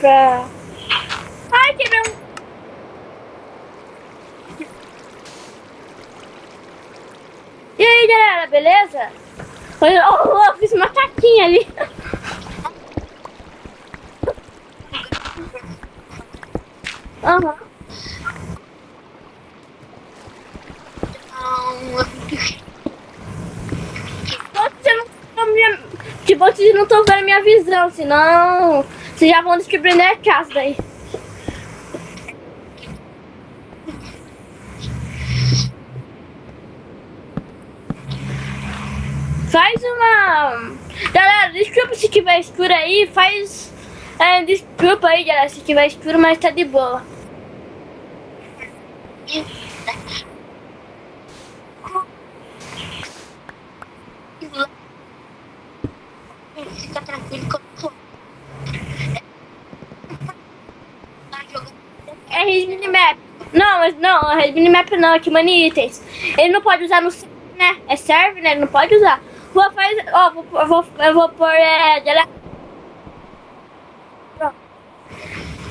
pra... Ai, quebrou um... E aí, galera, beleza? Eu fiz uma caquinha ali. Aham. Que bom que vocês não estão vendo minha visão, senão vocês já vão descobrir a casa daí. Faz uma... Galera, desculpa se tiver escuro aí, faz... desculpa aí, galera, se tiver escuro, mas tá de boa. Fica tranquilo que eu tô. É Res Minimap. Não, mas não, é Res Minimap não, é Kimani Itens. Ele não pode usar no serve, né? É serve, né? Ele não pode usar. Vou fazer, ó, eu vou pôr,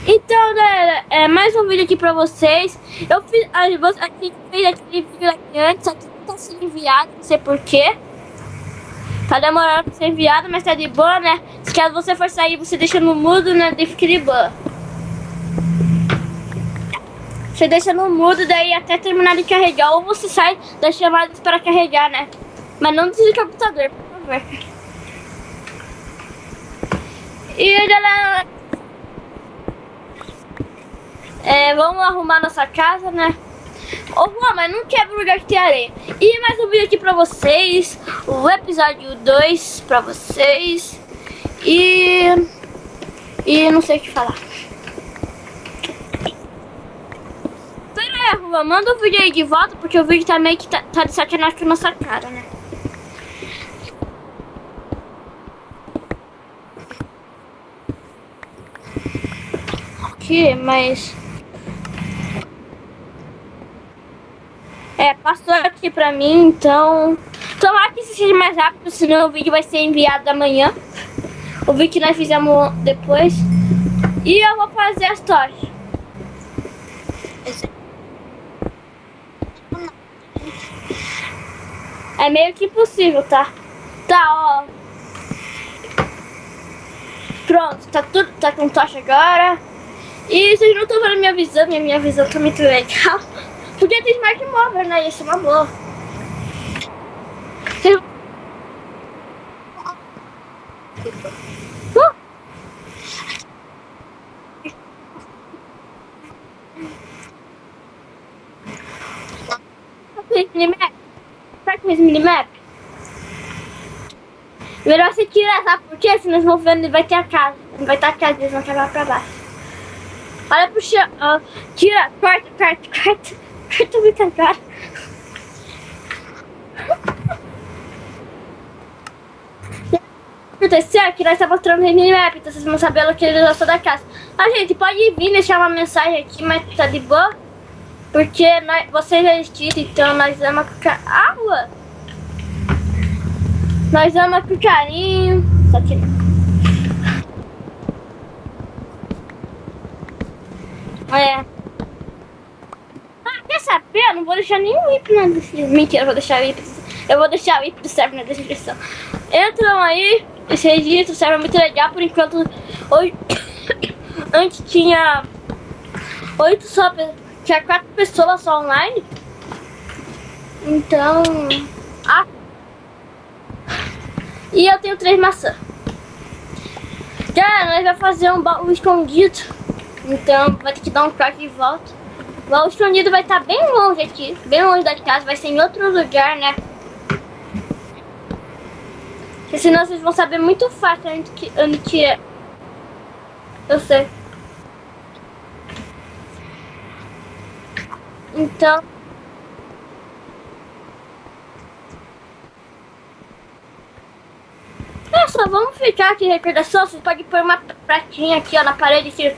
Então, galera, mais um vídeo aqui pra vocês. Eu fiz, a gente fez aquele vídeo aqui antes, aqui não tá sendo enviado, não sei porquê. Tá demorando pra ser enviado, mas tá de boa, né? Se caso você for sair, você deixa no mudo, né? Fica de boa. Você deixa no mudo, daí até terminar de carregar. Ou você sai das chamadas para carregar, né? Mas não desliga o computador, por favor. E galera, vamos arrumar nossa casa, né? Ô Juan, mas não quebra o lugar que tem areia. E mais um vídeo aqui pra vocês. O episódio 2 pra vocês. E não sei o que falar. Pera aí, Juan, manda o vídeo aí de volta, porque o vídeo tá meio que tá de sacanagem com a nossa cara, né? Ok, mas... passou aqui pra mim, então... Tomara que isso seja mais rápido, senão o vídeo vai ser enviado amanhã. O vídeo que nós fizemos depois. E eu vou fazer as tochas. É meio que impossível, tá? Tá, ó. Pronto, tá com tocha agora. E vocês não estão vendo minha visão, minha visão tá muito legal. Podia ter Smart Móvel, né? Isso é uma boa. Minimap? Sabe com esse minimap? Melhor você tirar, sabe por quê? Senão eles vão ver, vai ter a casa. Não vai ter a casa, eles vão quebrar pra baixo. Olha pro chão, ó. Tira, corta. Corta muito agora. Aconteceu que nós estamos mostrando o minimap, então vocês vão saber a localização da casa. Ah, gente, pode vir deixar uma mensagem aqui, mas tá de boa. Porque vocês existem, então nós amamos com água. Nós amamos com carinho. Só que... quer saber? Eu não vou deixar nenhum IP na descrição. Mentira, eu vou deixar o IP. Eu vou deixar o IP do server na descrição. Entram aí. Esse registro serve muito legal. Por enquanto, hoje... Antes tinha 8 só... Tinha 4 pessoas só online. Então... E eu tenho 3 maçãs. Galera, nós vamos fazer um baú escondido. Então vai ter que dar um corte de volta. O baú escondido vai estar bem longe aqui. Bem longe da casa. Vai ser em outro lugar, né? Porque senão vocês vão saber muito fácil onde que é. Eu sei. Então... só vamos ficar aqui, recordação. Vocês podem pôr uma pratinha aqui, ó, na parede, escrito: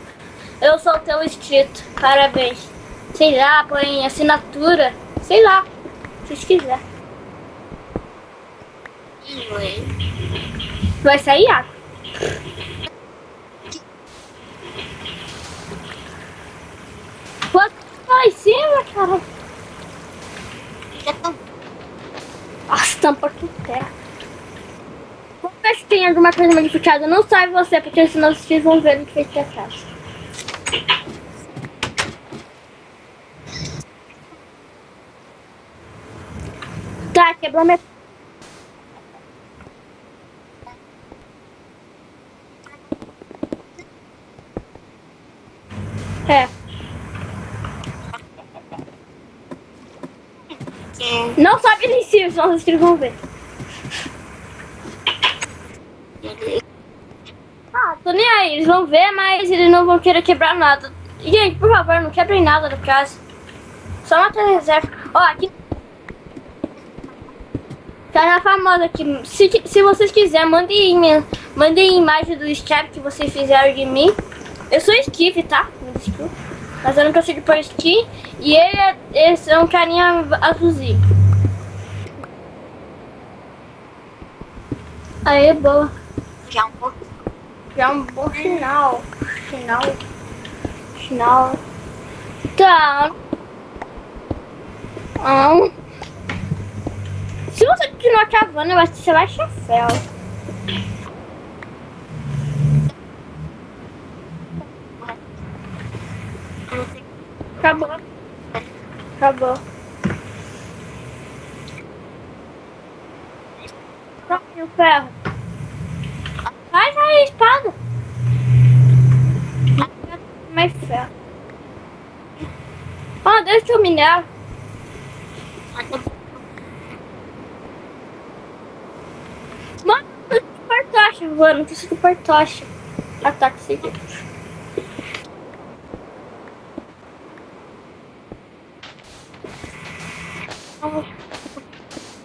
eu sou teu inscrito, parabéns. Sei lá, põe assinatura. Sei lá, se vocês quiserem. Vai sair água. lá em cima, cara. Já tô. Nossa, tampa aqui terra. Vamos ver se tem alguma coisa modificada. Não sai você, porque senão vocês vão ver o que fez pra casa. Tá, quebrou minha... É. Não sobe ali em cima, senão vocês vão ver. Ah, tô nem aí. Eles vão ver, mas eles não vão querer quebrar nada. Gente, por favor, não quebrem nada da casa. Só uma reserva. Ó, aqui... Tá na famosa aqui. Se vocês quiserem, mandem imagem do Skype que vocês fizeram de mim. Eu sou Skiff, tá? Me desculpa. Mas eu não consigo pôr skin. E ele é um carinha azulzinho. Aí, boa. Já um pouco. Já é um bom sinal. Sinal. Tá. Se você continuar cavando, eu acho que você vai achar fel. Acabou. Acabou. Pronto, o ferro. Vai a espada. Mais ferro. Ó, deixa eu minerar. Mano, eu super tocha, mano. Eu super tocha. Ataque seguinte.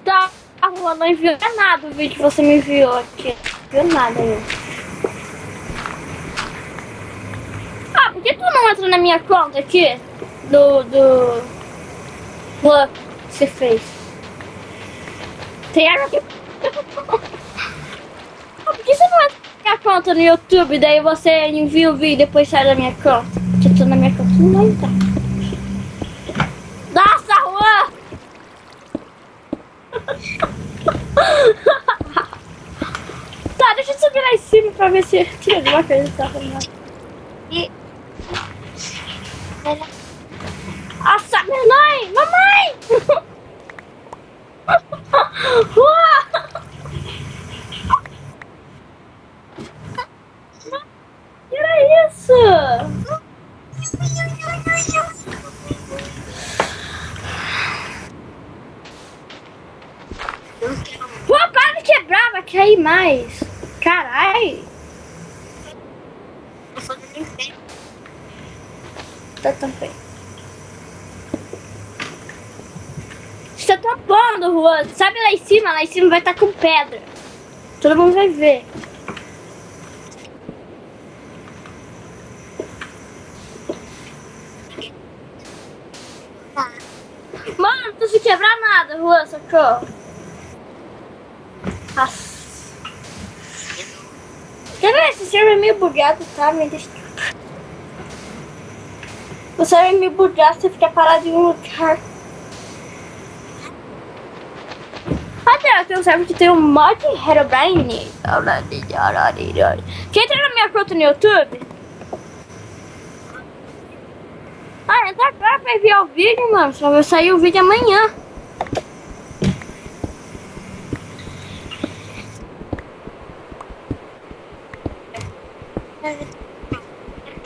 Tá, eu não enviou nada o vídeo que você me enviou aqui. Não viu nada aí. Ah, por que tu não entra na minha conta aqui? Do que você fez? Tem água aqui. Ah, por que você não entra na minha conta no YouTube? Daí você envia o vídeo e depois sai da minha conta. Porque eu tô na minha conta, não vai entrar. Nossa, Juan! Tá, deixa eu subir lá em cima pra ver se tira alguma coisa que tá falando. E... Nossa, mamãe! Mamãe! Que era isso? Pô, para de quebrar, vai cair mais. Carai. Eu sou do inferno. Tá tampando. Você tá tampando, Juan. Sabe lá em cima vai estar com pedra. Todo mundo vai ver. Tá. Mano, não precisa quebrar nada, Juan, socorro. Nossa. Quer ver? Esse server é meio bugado, tá? Me deixa... O server é meio bugado, você fica parado em um lugar. Até tem um server que tem um mod Herobrine. Quer entrar na minha conta no YouTube? Ah, entra agora pra enviar o vídeo, mano. Só vai sair o vídeo amanhã.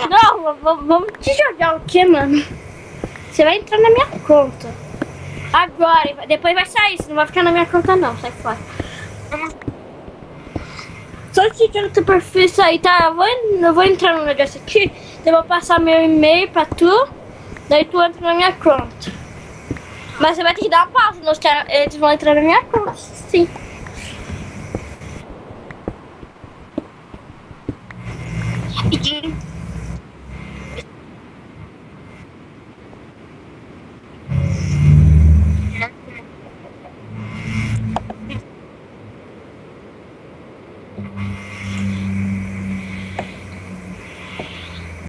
Não, vamos te jogar o que, mano? Você vai entrar na minha conta. Agora, depois vai sair, você não vai ficar na minha conta não, sai fora. Só que no teu perfil isso aí, tá? Eu vou entrar no negócio aqui, eu vou passar meu e-mail pra tu, daí tu entra na minha conta. Mas você vai ter que dar uma pausa, senão eles vão entrar na minha conta, sim. Rapidinho.